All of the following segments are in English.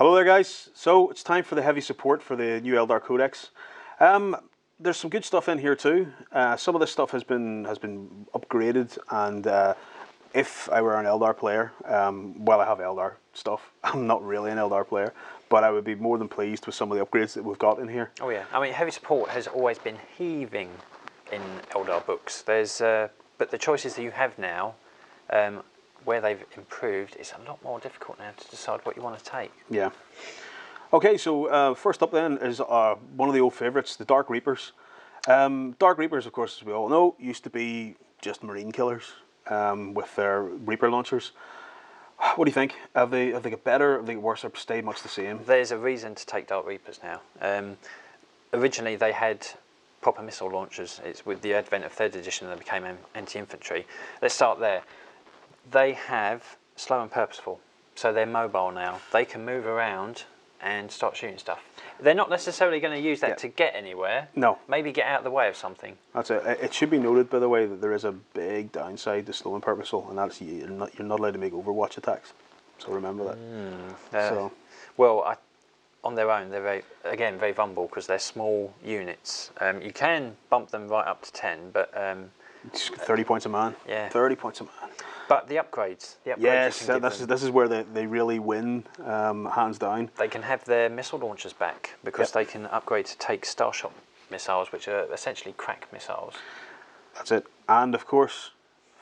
Hello there, guys. So it's time for the heavy support for the new Eldar Codex. There's some good stuff in here too. Some of this stuff has been upgraded, and if I were an Eldar player, well, I have Eldar stuff. I'm not really an Eldar player, but I would be more than pleased with some of the upgrades that we've got in here. Oh yeah, I mean, heavy support has always been heaving in Eldar books. But the choices that you have now, where they've improved, it's a lot more difficult now to decide what you want to take. Yeah. Okay, so first up then is one of the old favourites, the Dark Reapers. Dark Reapers, of course, as we all know, used to be just marine killers with their Reaper launchers. What do you think? Have they got better? Have they got worse? Or stayed much the same? There's a reason to take Dark Reapers now. Originally, they had proper missile launchers. It's with the advent of 3rd edition they became anti-infantry. Let's start there. They have slow and purposeful, so they're mobile now. They can move around and start shooting stuff. They're not necessarily going to use that to get anywhere. No. Maybe get out of the way of something. That's it. It should be noted, by the way, that there is a big downside to slow and purposeful, and that's you're not allowed to make Overwatch attacks. So remember that. On their own, they're very vulnerable because they're small units. You can bump them right up to 10, but 30 points a man. Yeah. 30 points a man. But the upgrades. Yes, this is where they really win, hands down. They can have their missile launchers back because they can upgrade to take Starshot missiles, which are essentially crack missiles. That's it. And of course,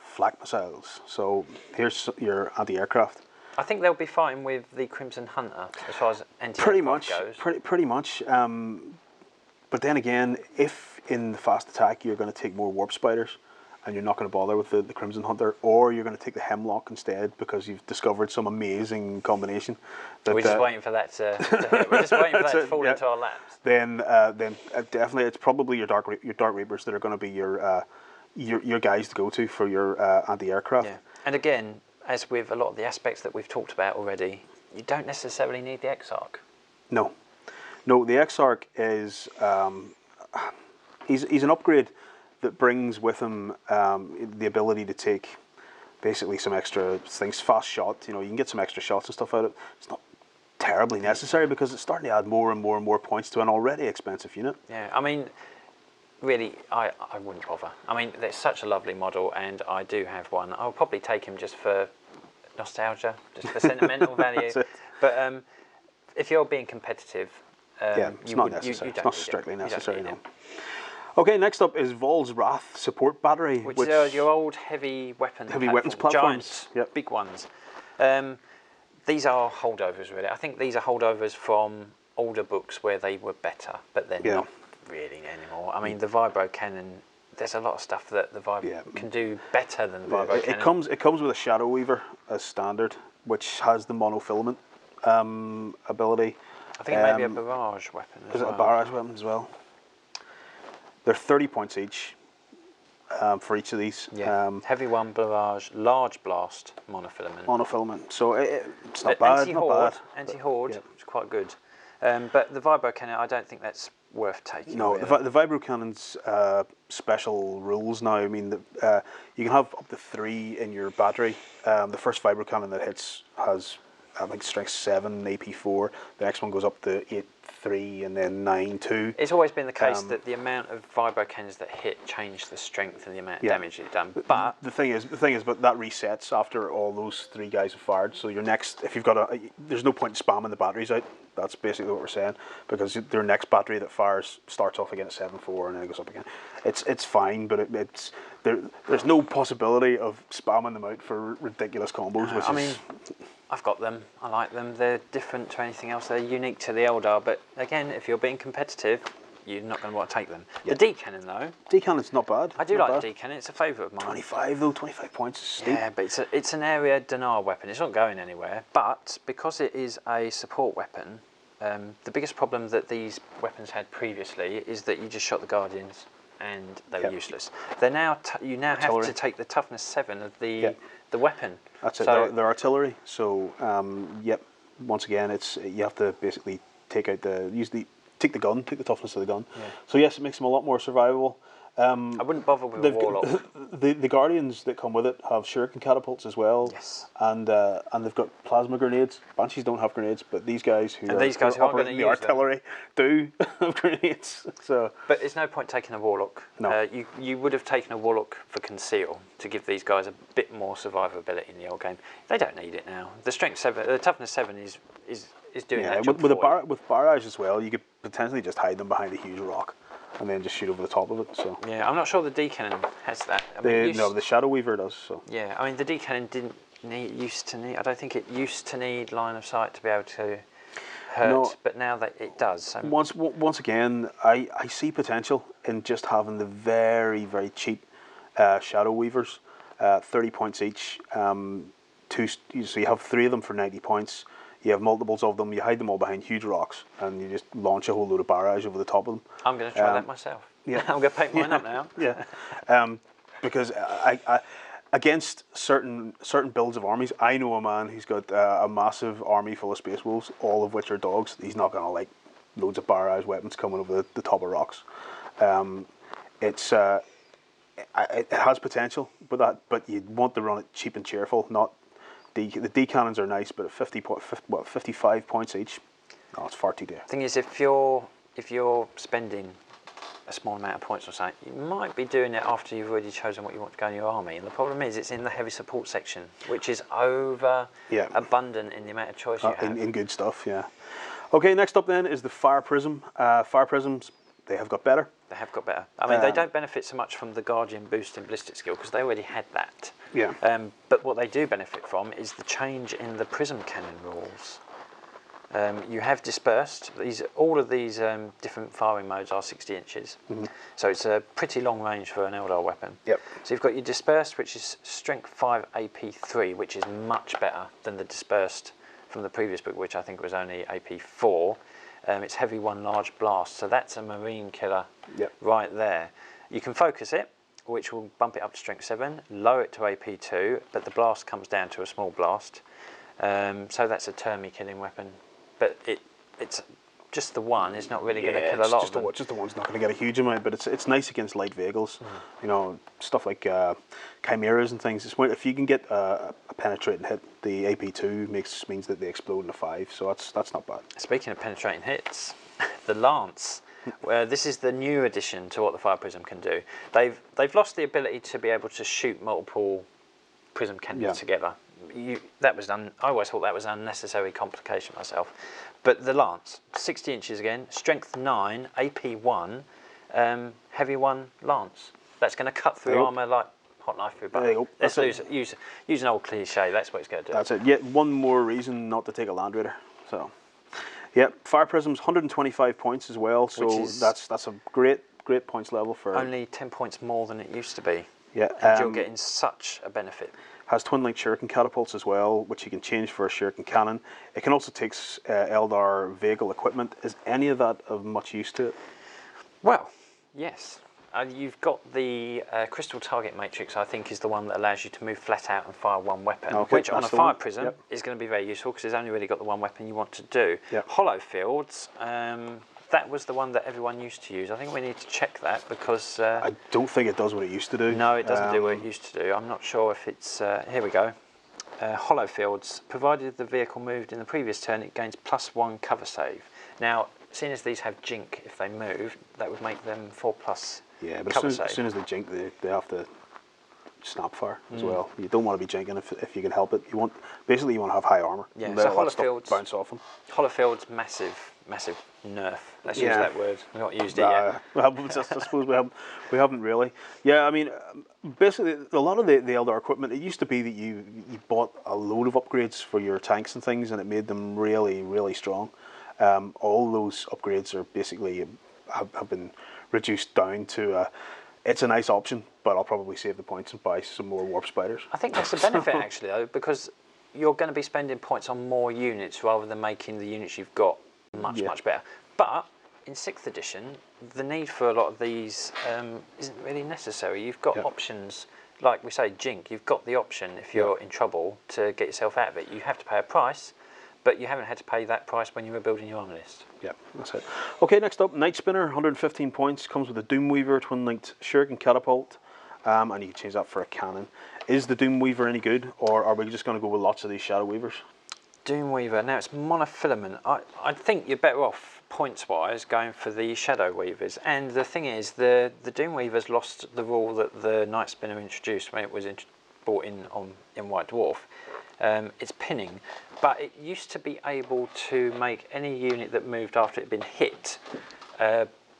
flak missiles. So here's your anti-aircraft. I think they'll be fighting with the Crimson Hunter as far as anti-aircraft goes. Pretty much. But then again, if in the fast attack you're going to take more warp spiders, and you're not going to bother with the Crimson Hunter, or you're going to take the Hemlock instead because you've discovered some amazing combination. We're just waiting for that to hit. We're just waiting for that to fall into our laps. Then definitely it's probably your Dark Reapers that are going to be your guys to go to for your anti-aircraft. Yeah. And again, as with a lot of the aspects that we've talked about already, you don't necessarily need the Exarch. No, the Exarch is he's an upgrade that brings with him the ability to take basically some extra things, fast shot. You can get some extra shots and stuff out of it. It's not terribly necessary because it's starting to add more and more and more points to an already expensive unit. Yeah, I mean, really, I wouldn't bother. I mean, it's such a lovely model, and I do have one. I'll probably take him just for nostalgia, just for sentimental value. But if you're being competitive, it's not necessary. It's not strictly necessary, no. Okay, next up is Vol's Wrath Support Battery. Which is your old heavy weapons platforms. Giant, big ones. These are holdovers, really. I think these are holdovers from older books where they were better, but they're not really anymore. I mean, the Vibro Cannon, there's a lot of stuff that the Vibro can do better than the Vibro Cannon. It comes with a Shadow Weaver as standard, which has the monofilament ability. I think it may be a barrage weapon as well. Is it a barrage weapon as well? They're 30 points each for each of these. Yeah. Heavy one, barrage, large blast, monofilament. Monofilament. So it's not bad. Anti-horde, it's quite good. But the Vibro Cannon, I don't think that's worth taking. No, really. The Vibro Cannon's special rules now. I mean, you can have up to 3 in your battery. The first Vibro Cannon that hits has, I think, strength 7, AP 4. The next one goes up to 8, 3, and then 9, 2. It's always been the case that the amount of Vibro Cannons that hit change the strength and the amount of damage it's done. But the thing is, but that resets after all those 3 guys have fired. So your next, if you've got there's no point in spamming the batteries out. That's basically what we're saying, because their next battery that fires starts off again at 7-4 and then it goes up again. It's fine, but there's no possibility of spamming them out for ridiculous combos. I mean, I've got them. I like them. They're different to anything else. They're unique to the Eldar. But again, if you're being competitive, you're not going to want to take them. The D-Cannon, though. D-Cannon's not bad. I do like the D-Cannon. It's a favourite of mine. 25, though. 25 points is steep. Yeah, but it's an area denial weapon. It's not going anywhere. But because it is a support weapon, the biggest problem that these weapons had previously is that you just shot the Guardians and they were useless. They're now you now have to take the toughness 7 of the weapon. That's it. They're artillery. So once again, you have to basically take out take the gun, take the toughness of the gun. Yeah. So yes, it makes them a lot more survivable. I wouldn't bother with a They've warlock. got, the Guardians that come with it have shuriken catapults as well. Yes. And they've got plasma grenades. Banshees don't have grenades, but these guys who And these guys who aren't operating gonna the use them. artillery do have grenades. So But there's no point taking a warlock. No. You would have taken a warlock for conceal to give these guys a bit more survivability in the old game. They don't need it now. The strength 7, the toughness 7 is doing that job with for you. with barrage as well, you could potentially just hide them behind a huge rock, and then just shoot over the top of it. So Yeah, I'm not sure the D cannon has that. I mean, the Shadow Weaver does. So Yeah, I mean the D cannon didn't used to need. I don't think it used to need line of sight to be able to hurt, No. but now that it does. So once again, I see potential in just having the very cheap Shadow Weavers, 30 points each. So you have 3 of them for 90 points. You have multiples of them. You hide them all behind huge rocks, and you just launch a whole load of barrage over the top of them. I'm going to try that myself. Yeah. I'm going to pick mine up now. Yeah, because I against certain builds of armies, I know a man who's got a massive army full of Space Wolves, all of which are dogs. He's not going to like loads of barrage weapons coming over the top of rocks. It has potential with that, but you want to run it cheap and cheerful. Not the D cannons are nice, but at 55 points each, no, it's far too dear. Thing is, if you're spending a small amount of points or something, you might be doing it after you've already chosen what you want to go in your army. And the problem is, it's in the heavy support section, which is abundant in the amount of choice you have. In good stuff, yeah. Okay, next up then is the Fire Prism. Fire Prisms, they have got better. They have got better. I mean, they don't benefit so much from the Guardian boost in ballistic skill because they already had that. Yeah. But what they do benefit from is the change in the prism cannon rules. You have dispersed. All of these different firing modes are 60 inches. Mm-hmm. So it's a pretty long range for an Eldar weapon. Yep. So you've got your dispersed, which is strength 5 AP 3, which is much better than the dispersed from the previous book, which I think was only AP 4. It's heavy 1 large blast, so that's a marine killer right there. You can focus it, which will bump it up to strength 7, lower it to AP 2, but the blast comes down to a small blast. So that's a termy killing weapon. But it's just the one. It's not really going to kill a lot of them. Just the one's not going to get a huge amount, but it's nice against light vehicles. You know, stuff like chimeras and things. If you can get a penetrating hit, the AP2 means that they explode in a 5. So that's not bad. Speaking of penetrating hits, the lance. This is the new addition to what the Fire Prism can do. They've lost the ability to be able to shoot multiple prism cannons together. I always thought that was an unnecessary complication myself. But the lance, 60 inches again, strength 9, AP 1, heavy 1 lance. That's going to cut through armour like hot knife through butter. Let's use an old cliche. That's what it's going to do. That's it. Yet one more reason not to take a Land Raider. So, yeah, Fire Prism's 125 points as well. So that's a great points level for only 10 points more than it used to be. Yeah, and you're getting such a benefit. Has twin-link shuriken catapults as well, which you can change for a shuriken cannon. It can also take Eldar vehicle equipment. Is any of that of much use to it? Well, yes. You've got the crystal target matrix, I think, is the one that allows you to move flat out and fire one weapon, which on a fire prism is going to be very useful because it's only really got the one weapon you want to do. Hollow fields, that was the one that everyone used to use. I think we need to check that because... I don't think it does what it used to do. No, it doesn't do what it used to do. I'm not sure if it's... here we go. Hollow fields. Provided the vehicle moved in the previous turn, it gains +1 cover save. Now, seeing as these have jink, if they move, that would make them 4+. Yeah, but as soon as they jink, they have to snap fire as well. You don't want to be jinking if you can help it. You want to have high armor. Yeah, so hollow fields bounce off them. Hollow fields, massive nerf. Let's use that word. We've not used it yet. Well, I suppose we haven't really. Yeah, I mean, basically a lot of the Eldar equipment. It used to be that you bought a load of upgrades for your tanks and things, and it made them really strong. All those upgrades are basically have been reduced down to it's a nice option, but I'll probably save the points and buy some more warp spiders. I think that's a benefit actually though, because you're going to be spending points on more units rather than making the units you've got much better. But in 6th edition, the need for a lot of these isn't really necessary. You've got options, like we say, jink. You've got the option if you're in trouble to get yourself out of it. You have to pay a price, but you haven't had to pay that price when you were building your army list. Yeah, that's it. Okay, next up, Night Spinner, 115 points, comes with a Doomweaver, twin-linked shuriken catapult, and you can change that for a cannon. Is the Doomweaver any good, or are we just going to go with lots of these Shadow Weavers? Doomweaver, now it's monofilament. I think you're better off points-wise going for the Shadow Weavers. And the thing is, the Doomweavers lost the rule that the Night Spinner introduced when it was brought in White Dwarf. It's pinning, but it used to be able to make any unit that moved after it had been hit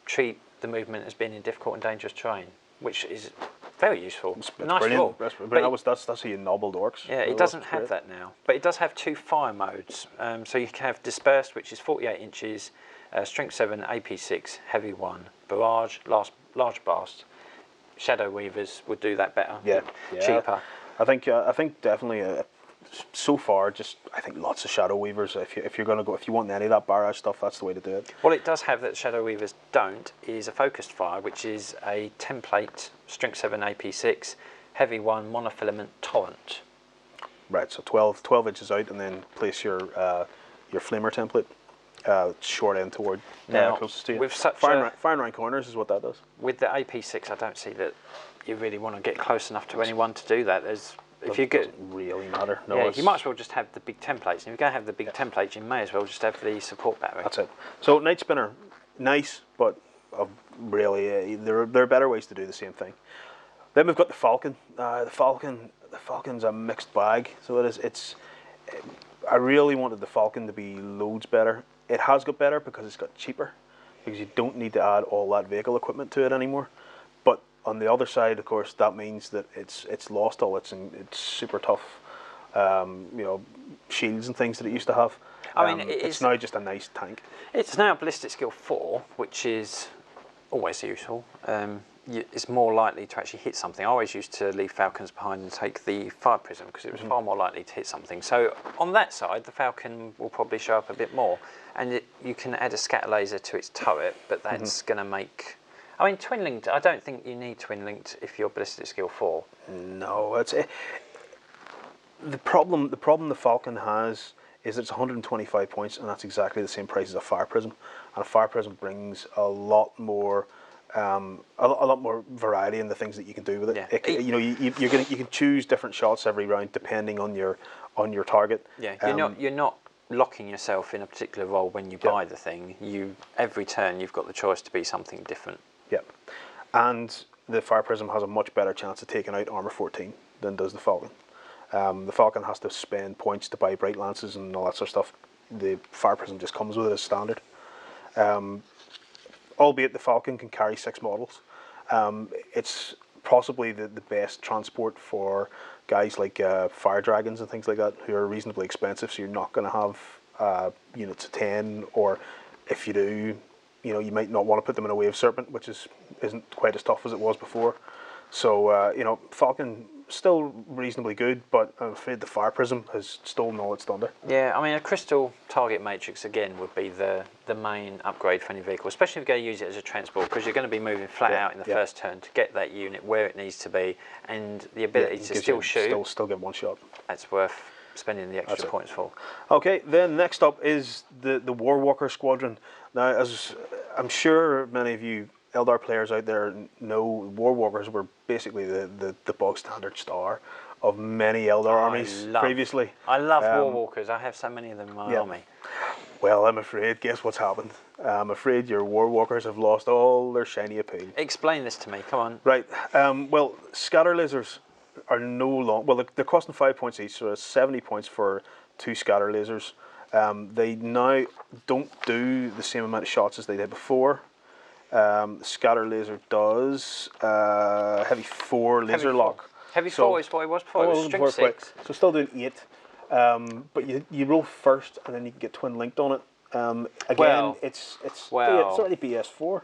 treat the movement as being in difficult and dangerous terrain, which is very useful. It's nice brilliant. rule. That's how you nobbled orcs. Yeah, it doesn't have that now, but it does have 2 fire modes. So you can have Dispersed, which is 48 inches, Strength 7, AP 6, Heavy 1, Barrage, Large Blast. Shadow Weavers would do that better. Yeah, cheaper. I think definitely. So far, I think lots of Shadow Weavers. If you want any of that barrage stuff, that's the way to do it. What it does have that Shadow Weavers don't is a focused fire, which is a template Strength 7 AP 6, Heavy 1 monofilament torrent. Right, so 12 inches out, and then place your flamer template short end toward closest to you. With such firing around corners is what that does. With the AP 6, I don't see that you really want to get close enough to anyone to do that. If you get, doesn't really matter. No, yeah, you might as well just have the big templates. And if you're going to have the big templates, you may as well just have the support battery. That's it. So Night Spinner, nice, but really there are better ways to do the same thing. Then we've got the Falcon. The Falcon's a mixed bag. So it is. I really wanted the Falcon to be loads better. It has got better because it's got cheaper, because you don't need to add all that vehicle equipment to it anymore. But on the other side, of course, that means that it's lost all its super tough, shields and things that it used to have. I mean, it's now just a nice tank. It's now Ballistic Skill 4, which is always useful. It's more likely to actually hit something. I always used to leave Falcons behind and take the Fire Prism because it was far more likely to hit something. So on that side, the Falcon will probably show up a bit more. And you can add a scatter laser to its turret, but that's going to make... I mean, twin linked. I don't think you need twin linked if you're Ballistic Skill 4. No, it's the problem. The problem the Falcon has is it's 125 points, and that's exactly the same price as a Fire Prism. And a Fire Prism brings a lot more, a lot more variety in the things that you can do with it. Yeah. You can choose different shots every round depending on your target. Yeah, you're not locking yourself in a particular role when you buy the thing. Every turn you've got the choice to be something different. Yep, and the Fire Prism has a much better chance of taking out Armor 14 than does the Falcon. The Falcon has to spend points to buy Bright Lances and all that sort of stuff. The Fire Prism just comes with it as standard. Albeit the Falcon can carry 6 models. It's possibly the best transport for guys like Fire Dragons and things like that, who are reasonably expensive, so you're not going to have units of 10, or if you do, you might not want to put them in a Wave Serpent, which isn't quite as tough as it was before. So, Falcon still reasonably good, but I'm afraid the Fire Prism has stolen all its thunder. Yeah, I mean, a Crystal Target Matrix, again, would be the main upgrade for any vehicle, especially if you're going to use it as a transport, because you're going to be moving flat out in the first turn to get that unit where it needs to be, and the ability to still shoot. Still get one shot. That's worth spending the extra points for. Okay, then next up is the Warwalker Squadron. Now, as I'm sure many of you Eldar players out there know, Warwalkers were basically the bog standard star of many Eldar armies previously. I love Warwalkers. I have so many of them in my army. Well, I'm afraid, guess what's happened? I'm afraid your Warwalkers have lost all their shiny appeal. Explain this to me, come on. Right, well, scatter lasers are no longer, well, they're costing 5 points each, so it's 70 points for 2 scatter lasers. They now don't do the same amount of shots as they did before. The scatter laser does heavy 4 laser lock. Heavy 4 is what it was before. It was strength 6. So still doing 8. But you roll first, and then you can get twin linked on it. Again, it's certainly BS4.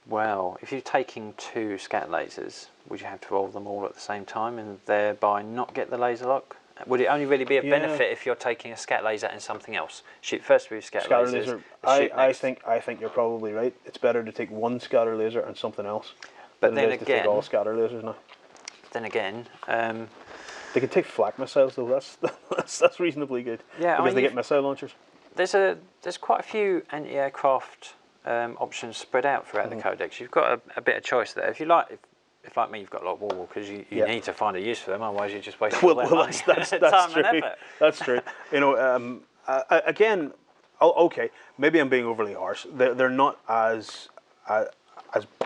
Well, if you're taking 2 scatter lasers, would you have to roll them all at the same time and thereby not get the laser lock? Would it only really be a benefit if you're taking a scat laser and something else? Shoot first with scatter lasers. I think you're probably right. It's better to take 1 scatter laser and something else. But then again, to take all scatter lasers now. Then again, They can take flak missiles though. That's reasonably good. Yeah, because they get missile launchers. There's quite a few anti-aircraft options spread out throughout the Codex. You've got a bit of choice there. If you like, if like me, you've got a lot of war walkers, you need to find a use for them. Otherwise, you're just wasting all their money, that's time true. and effort. That's true. You know, again, okay, maybe I'm being overly harsh. They're not as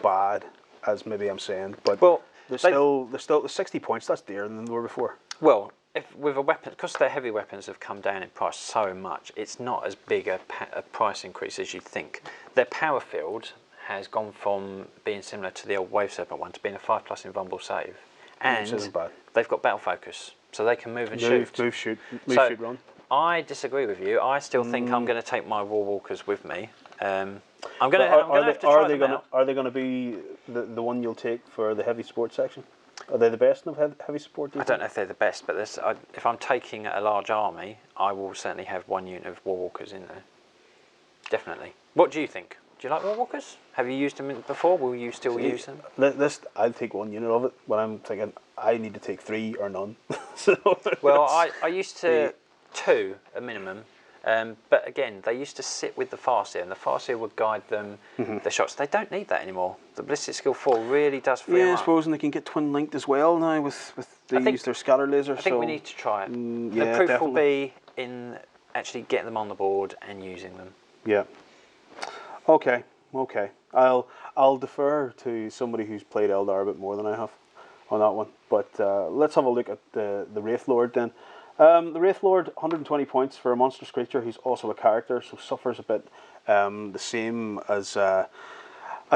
bad as maybe I'm saying, but they're still 60 points. That's dearer than they were before. Well, if with a weapon, because their heavy weapons have come down in price so much, it's not as big a price increase as you'd think. Their power field has gone from being similar to the old Wave Serpent one to being a 5+ invulnerable save, and they've got battle focus, so they can move and shoot. Move, shoot, run. I disagree with you. I still think I'm going to take my War Walkers with me. I'm going to have to try them out. Are they going to be the one you'll take for the heavy support section? Are they the best of heavy support? I don't know if they're the best, but if I'm taking a large army, I will certainly have one unit of War Walkers in there. Definitely. What do you think? Do you like War Walkers? Have you used them before? Will you still use them? I'll take one unit of it when I'm thinking I need to take 3 or none. Well, I used to 2 a minimum, but again, they used to sit with the Farseer, and the Farseer would guide them the shots. They don't need that anymore. The Ballistic Skill 4 really does free them up. I suppose, and they can get twin linked as well now with use their scatter laser. I think we need to try it. The proof will be in actually getting them on the board and using them. Yeah. Okay. I'll defer to somebody who's played Eldar a bit more than I have on that one. But let's have a look at the Wraith Lord then. The Wraith Lord, 120 points for a monstrous creature. He's also a character, so suffers a bit the same as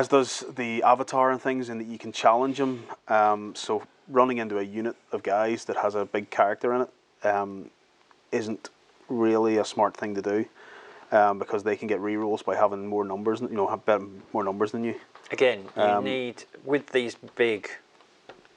does the Avatar and things, in that you can challenge him. So running into a unit of guys that has a big character in it isn't really a smart thing to do. Because they can get rerolls by having more numbers, have more numbers than you. Again, you need, with these big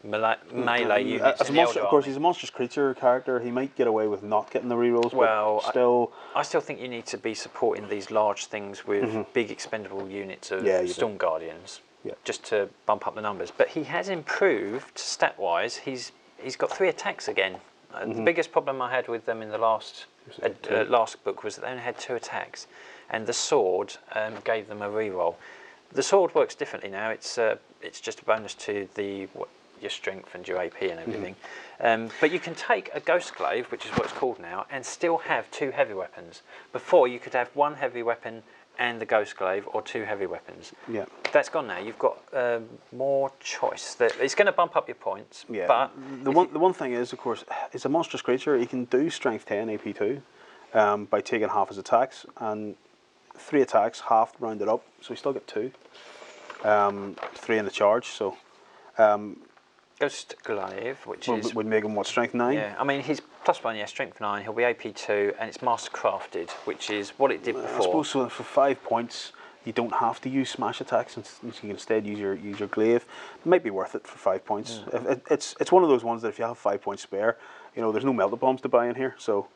melee units as a monster, of course, he's a monstrous creature character. He might get away with not getting the rerolls. Well, but I still think you need to be supporting these large things with big expendable units of Storm Guardians, just to bump up the numbers. But he has improved stat-wise. He's got 3 attacks again. The biggest problem I had with them in the last book was that they only had 2 attacks, and the sword gave them a reroll. The sword works differently now. It's just a bonus to your strength and your AP and everything. But you can take a Ghost Glaive, which is what it's called now, and still have 2 heavy weapons. Before, you could have 1 heavy weapon and the Ghost Glaive, or 2 heavy weapons. Yeah, that's gone now. You've got more choice. It's going to bump up your points. Yeah, but the one thing is, of course, it's a monstrous creature. He can do Strength 10 AP 2 by taking half his attacks, and 3 attacks, half rounded up, so he still get 2. 3 in the charge. So Ghost Glaive, which would make him what, Strength 9? Yeah, I mean he's +1, Strength 9. He'll be AP 2, and it's Mastercrafted, which is what it did before. I suppose so. For 5 points, you don't have to use smash attacks, and you can instead use your glaive. It might be worth it for 5 points. It's one of those ones that if you have 5 points spare, there's no melted bombs to buy in here, so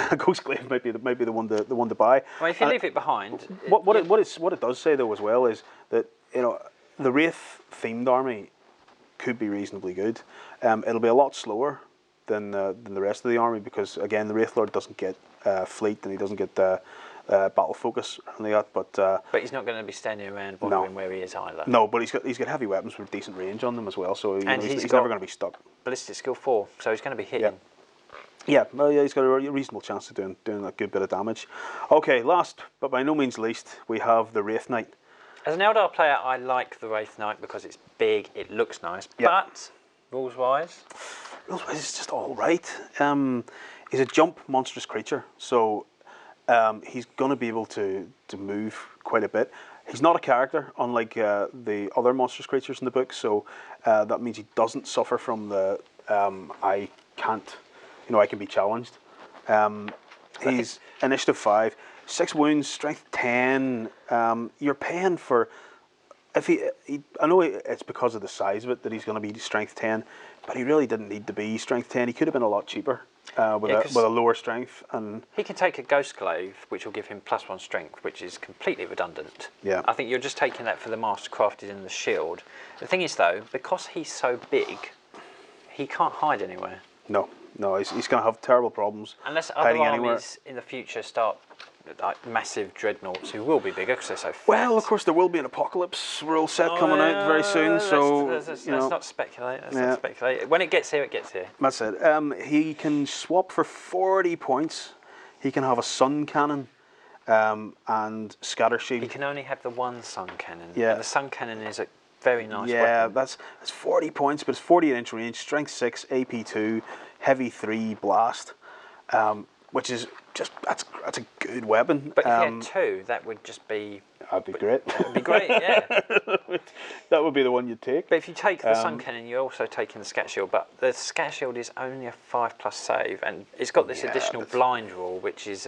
a Ghost Glaive might be the one to buy. I mean, if you leave it behind, what it does say though as well is that the Wraith themed army could be reasonably good. It'll be a lot slower than the rest of the army, because again the Wraith Lord doesn't get fleet, and he doesn't get battle focus or anything like that. But he's not going to be standing around wondering where he is either. No, but he's got heavy weapons with decent range on them as well, so he's never going to be stuck. Ballistic Skill 4, so he's going to be hitting. Yeah, he's got a reasonable chance of doing a good bit of damage. Okay, last but by no means least, we have the Wraith Knight. As an Eldar player, I like the Wraith Knight because it's big, it looks nice, but rules-wise, it's just all right. He's a jump monstrous creature, so he's going to be able to move quite a bit. He's not a character, unlike the other monstrous creatures in the book, so that means he doesn't suffer from the I can be challenged. He's initiative 5, 6 wounds, strength 10. You're paying for, I know it's because of the size of it that he's going to be strength 10, but he really didn't need to be strength 10. He could have been a lot cheaper with a lower strength. And he can take a Ghost Glaive, which will give him +1 strength, which is completely redundant. Yeah, I think you're just taking that for the Mastercrafted and the shield. The thing is though, because he's so big, he can't hide anywhere. No, no, he's going to have terrible problems. Unless other hiding armies anywhere. in the future start like massive dreadnoughts who will be bigger because they're so fat. Well, of course, there will be an apocalypse rule set coming out very soon, so let's not speculate. Let's yeah. not speculate. When it gets here, it gets here. That's it. He can swap for 40 points. He can have a sun cannon and scatter shield. He can only have the one sun cannon. Yeah. And the sun cannon is a very nice Yeah, weapon. that's 40 points, but it's 48-inch range, strength 6, AP 2, heavy 3, blast, which is just that's a good weapon. But if you had two, that would just be. That'd be great. That'd be great, yeah. That would be the one you'd take. But if you take the sun cannon, you're also taking the scat shield. But the scat shield is only a 5+ save, and it's got this additional blind rule, which is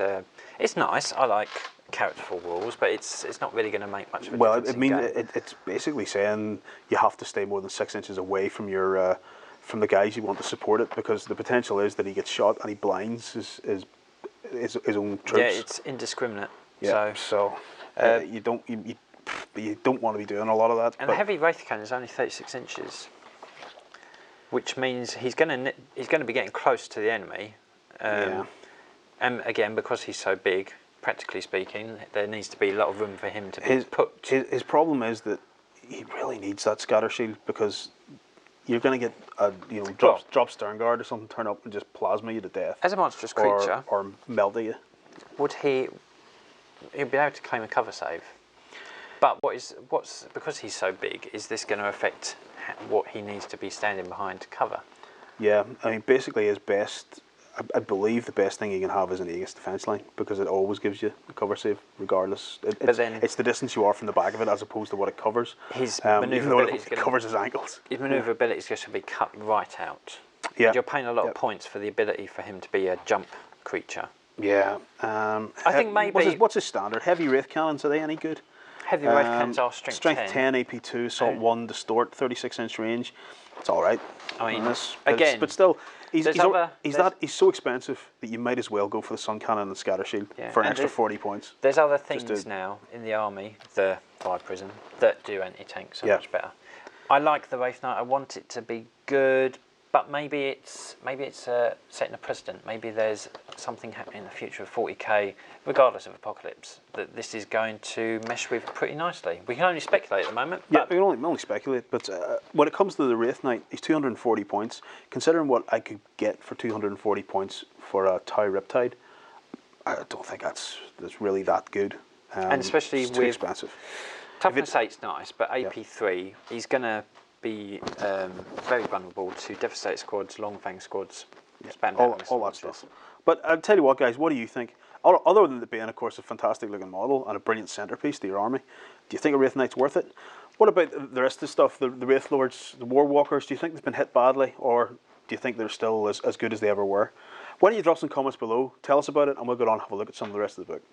it's nice. I like characterful rules, but it's not really going to make much of a difference. Well, it's basically saying you have to stay more than 6 inches away from your from the guys you want to support it, because the potential is that he gets shot and he blinds his own troops. Yeah, it's indiscriminate. Yeah, so you don't want to be doing a lot of that. And the heavy wraith cannon is only 36 inches, which means he's going to be getting close to the enemy. And again, because he's so big, practically speaking, there needs to be a lot of room for him to be put. His problem is that he really needs that scatter shield, because you're going to get a drop stern guard or something, turn up and just plasma you to death. As a monstrous creature, or melt you. Would he'll be able to claim a cover save? But because he's so big, is this going to affect what he needs to be standing behind to cover? Yeah, I mean, basically his best, I believe the best thing he can have is an Aegis defense line, because it always gives you a cover save regardless. It's the distance you are from the back of it as opposed to what it covers. His maneuverability covers his ankles. His maneuverability is going to be cut right out. Yeah, and you're paying a lot of points for the ability for him to be a jump creature. Yeah, I think maybe. What's his standard? Heavy wraith cannons, are they any good? Heavy wraith cannons are strength 10, AP 2, assault 1, distort, 36-inch range. It's all right. I mean, but still, he's so expensive that you might as well go for the sun cannon and scatter shield for an extra 40 points. There's other things now in the army, the fire prison, that do anti-tank so much better. I like the Wraith Knight. I want it to be good, but maybe it's setting a precedent. Maybe there's something happening in the future of 40k, regardless of Apocalypse, that this is going to mesh with pretty nicely. We can only speculate at the moment. Yeah, we can only speculate. But when it comes to the Wraith Knight, he's 240 points. Considering what I could get for 240 points for a Tau Riptide, I don't think that's really that good. And especially it's too expensive. Toughness 8's nice, but AP3, he's going to be very vulnerable to Devastator squads, Long Fang squads, all that stuff. But I'll tell you what, guys, what do you think? Other than it being, of course, a fantastic looking model and a brilliant centerpiece to your army, do you think a Wraith Knight's worth it? What about the rest of the stuff, the Wraith Lords, the War Walkers? Do you think they've been hit badly, or do you think they're still as good as they ever were? Why don't you drop some comments below, tell us about it, and we'll go on and have a look at some of the rest of the book.